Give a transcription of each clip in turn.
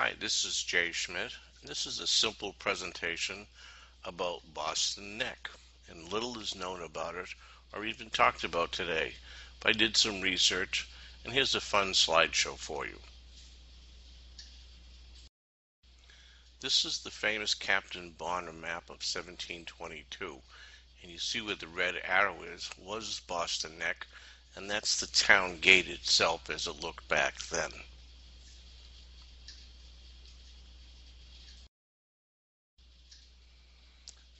Hi, this is Jay Schmidt. This is a simple presentation about Boston Neck, and little is known about it or even talked about today. But I did some research, and here's a fun slideshow for you. This is the famous Captain Bonner map of 1722, and you see where the red arrow is was Boston Neck, and that's the town gate itself as it looked back then.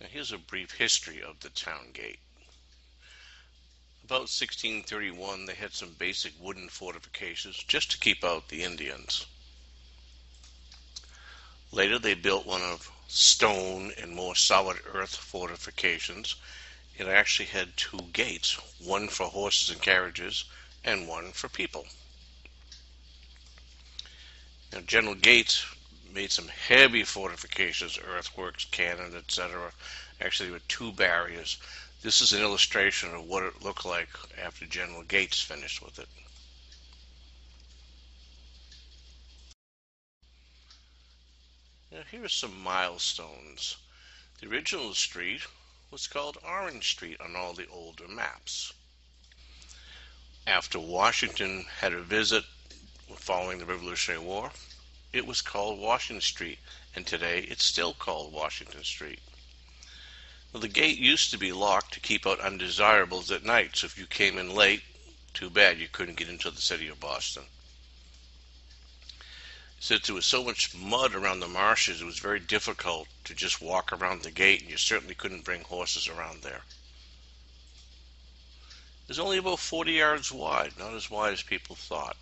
Now here's a brief history of the town gate. About 1631, they had some basic wooden fortifications just to keep out the Indians. Later, they built one of stone and more solid earth fortifications. It actually had two gates, one for horses and carriages and one for people. Now, General Gates made some heavy fortifications, earthworks, cannon, etc. Actually, there were two barriers. This is an illustration of what it looked like after General Gates finished with it. Now, here are some milestones. The original street was called Orange Street on all the older maps. After Washington had a visit following the Revolutionary War, it was called Washington Street, and today it's still called Washington Street. Well, the gate used to be locked to keep out undesirables at night, so if you came in late, too bad you couldn't get into the city of Boston. Since there was so much mud around the marshes, it was very difficult to just walk around the gate, and you certainly couldn't bring horses around there. It was only about 40 yards wide, not as wide as people thought.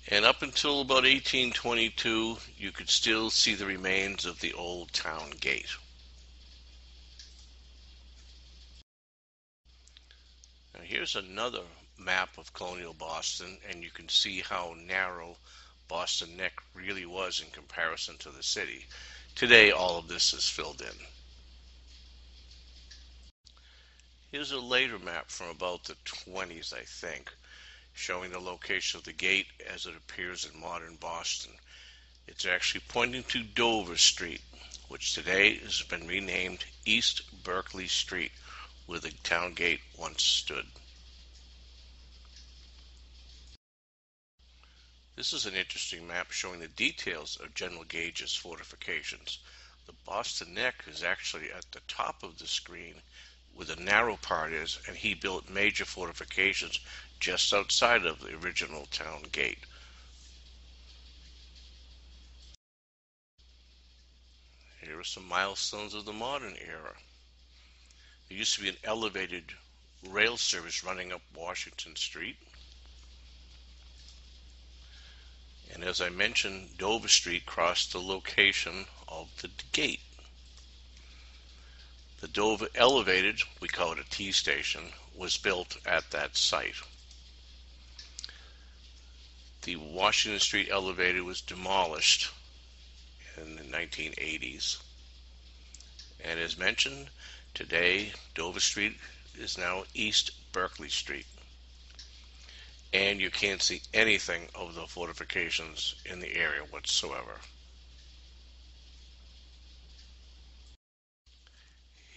And up until about 1822, you could still see the remains of the old town gate. Now here's another map of colonial Boston, and you can see how narrow Boston Neck really was in comparison to the city. Today, all of this is filled in. Here's a later map from about the 20s, I think, showing the location of the gate as it appears in modern Boston. It's actually pointing to Dover Street, which today has been renamed East Berkeley Street, where the town gate once stood. This is an interesting map showing the details of General Gage's fortifications. The Boston Neck is actually at the top of the screen where the narrow part is, and he built major fortifications just outside of the original town gate. Here are some milestones of the modern era. There used to be an elevated rail service running up Washington Street. And as I mentioned, Dover Street crossed the location of the gate. The Dover Elevated, we call it a T station, was built at that site. The Washington Street Elevated was demolished in the 1980s. And as mentioned, today Dover Street is now East Berkeley Street. And you can't see anything of the fortifications in the area whatsoever.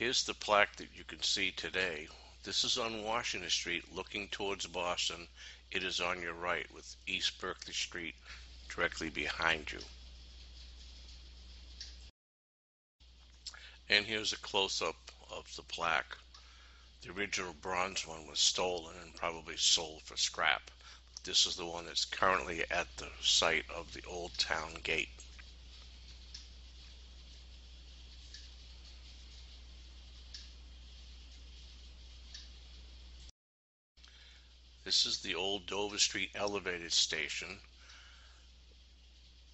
Here's the plaque that you can see today. This is on Washington Street looking towards Boston. It is on your right with East Berkeley Street directly behind you. And here's a close-up of the plaque. The original bronze one was stolen and probably sold for scrap. This is the one that's currently at the site of the old town gate. This is the old Dover Street elevated station,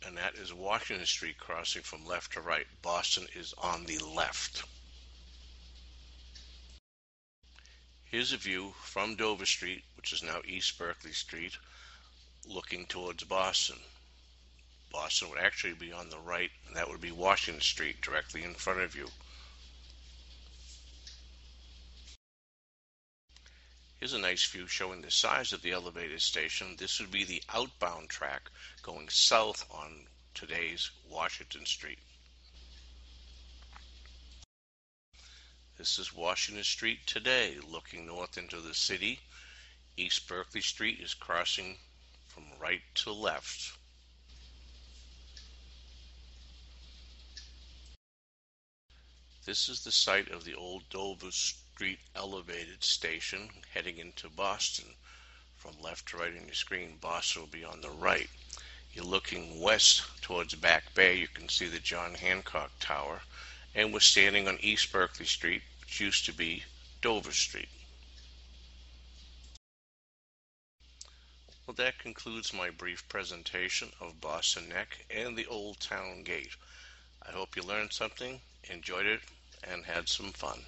and that is Washington Street crossing from left to right. Boston is on the left. Here's a view from Dover Street, which is now East Berkeley Street, looking towards Boston. Boston would actually be on the right, and that would be Washington Street directly in front of you. Here's a nice view showing the size of the elevated station. This would be the outbound track going south on today's Washington Street. This is Washington Street today, looking north into the city. East Berkeley Street is crossing from right to left. This is the site of the old Dover Street elevated station heading into Boston. From left to right on your screen, Boston will be on the right. You're looking west towards Back Bay. You can see the John Hancock Tower. And we're standing on East Berkeley Street, which used to be Dover Street. Well, that concludes my brief presentation of Boston Neck and the Old Town Gate. I hope you learned something, enjoyed it, and had some fun.